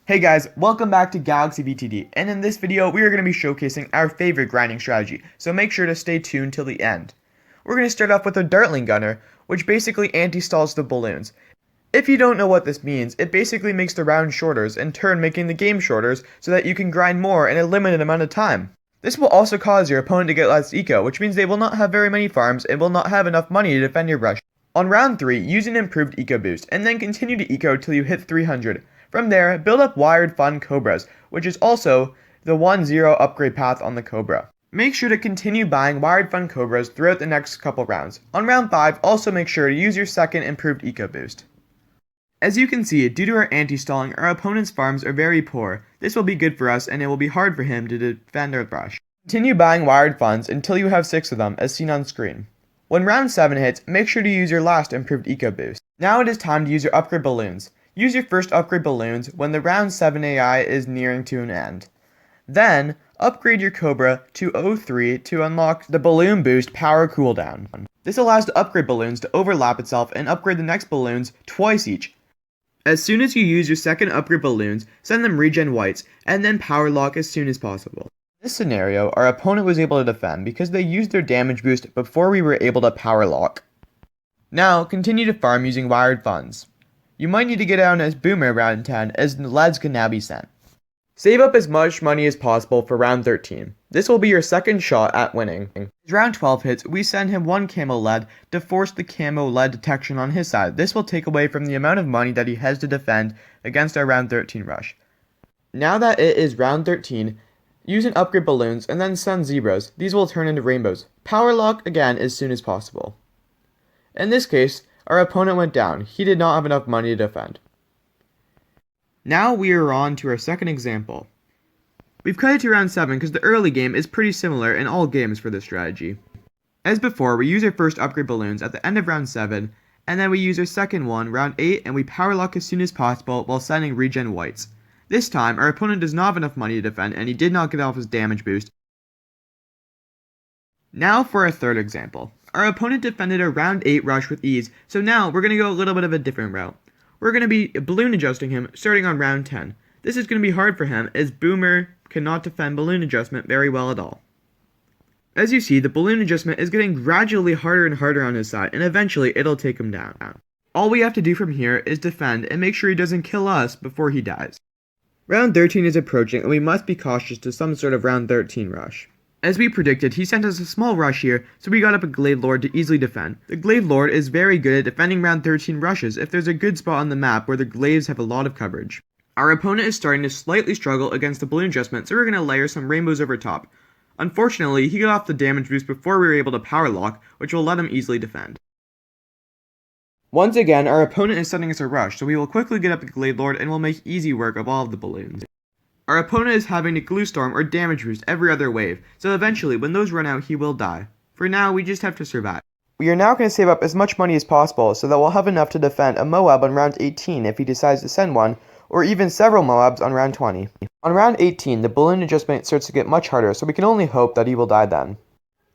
Hey guys, welcome back to Galaxy BTD, and in this video we are going to be showcasing our favorite grinding strategy, so make sure to stay tuned till the end. We're going to start off with the Darkling gunner, which basically anti-stalls the balloons. If you don't know what this means, it basically makes the round shorter, in turn making the game shorter so that you can grind more in a limited amount of time. This will also cause your opponent to get less eco, which means they will not have very many farms and will not have enough money to defend your rush. On round 3, use an improved eco boost, and then continue to eco till you hit 300. From there, build up Wired Fun Cobras, which is also the 1-0 upgrade path on the Cobra. Make sure to continue buying Wired Fun Cobras throughout the next couple rounds. On round 5, also make sure to use your second improved eco boost. As you can see, due to our anti-stalling, our opponent's farms are very poor. This will be good for us, and it will be hard for him to defend our rush. Continue buying Wired Funds until you have 6 of them, as seen on screen. When round 7 hits, make sure to use your last improved eco boost. Now it is time to use your upgrade balloons. Use your first upgrade balloons when the round 7 AI is nearing to an end. Then, upgrade your Cobra to 03 to unlock the balloon boost power cooldown. This allows the upgrade balloons to overlap itself and upgrade the next balloons twice each. As soon as you use your second upgrade balloons, send them regen whites, and then power lock as soon as possible. In this scenario, our opponent was able to defend because they used their damage boost before we were able to power lock. Now, continue to farm using Wired Funds. You might need to get out as Boomer round 10 as the leads can now be sent. Save up as much money as possible for round 13. This will be your second shot at winning. As round 12 hits, we send him 1 camo lead to force the camo lead detection on his side. This will take away from the amount of money that he has to defend against our round 13 rush. Now that it is round 13, use an upgrade balloons and then send zebras. These will turn into rainbows. Power lock again as soon as possible. In this case, our opponent went down. He did not have enough money to defend. Now we are on to our second example. We've cut it to round 7 because the early game is pretty similar in all games for this strategy. As before, we use our first upgrade balloons at the end of round 7, and then we use our second one, round 8, and we power lock as soon as possible while sending regen whites. This time, our opponent does not have enough money to defend, and he did not get off his damage boost. Now for our third example. Our opponent defended a round 8 rush with ease, so now we're going to go a little bit of a different route. We're going to be balloon adjusting him starting on round 10. This is going to be hard for him as Boomer cannot defend balloon adjustment very well at all. As you see, the balloon adjustment is getting gradually harder and harder on his side, and eventually it'll take him down. All we have to do from here is defend and make sure he doesn't kill us before he dies. Round 13 is approaching, and we must be cautious to some sort of round 13 rush. As we predicted, he sent us a small rush here, so we got up a Glade Lord to easily defend. The Glade Lord is very good at defending round 13 rushes if there's a good spot on the map where the glaives have a lot of coverage. Our opponent is starting to slightly struggle against the balloon adjustment, so we're going to layer some rainbows over top. Unfortunately, he got off the damage boost before we were able to power lock, which will let him easily defend. Once again, our opponent is sending us a rush, so we will quickly get up the Glade Lord and will make easy work of all of the balloons. Our opponent is having to glue storm or damage boost every other wave, so eventually when those run out he will die. For now, we just have to survive. We are now going to save up as much money as possible so that we'll have enough to defend a Moab on round 18 if he decides to send one, or even several Moabs on round 20. On round 18, the balloon adjustment starts to get much harder, so we can only hope that he will die then.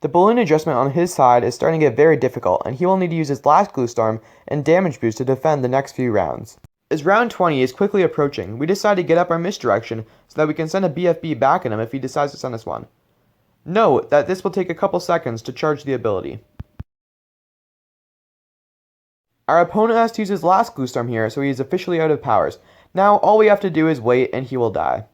The balloon adjustment on his side is starting to get very difficult, and he will need to use his last glue storm and damage boost to defend the next few rounds. As round 20 is quickly approaching, we decide to get up our misdirection so that we can send a BFB back at him if he decides to send us one. Note that this will take a couple seconds to charge the ability. Our opponent has to use his last glue storm here, so he is officially out of powers. Now all we have to do is wait and he will die.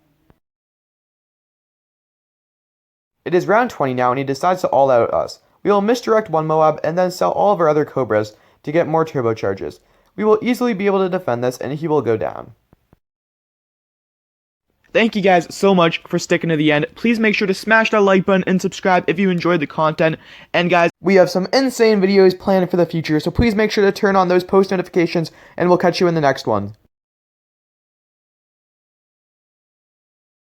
It is round 20 now and he decides to all out us. We will misdirect one Moab and then sell all of our other Cobras to get more turbocharges. We will easily be able to defend this and he will go down. Thank you guys so much for sticking to the end. Please make sure to smash that like button and subscribe if you enjoyed the content. And guys, we have some insane videos planned for the future, so please make sure to turn on those post notifications and we'll catch you in the next one.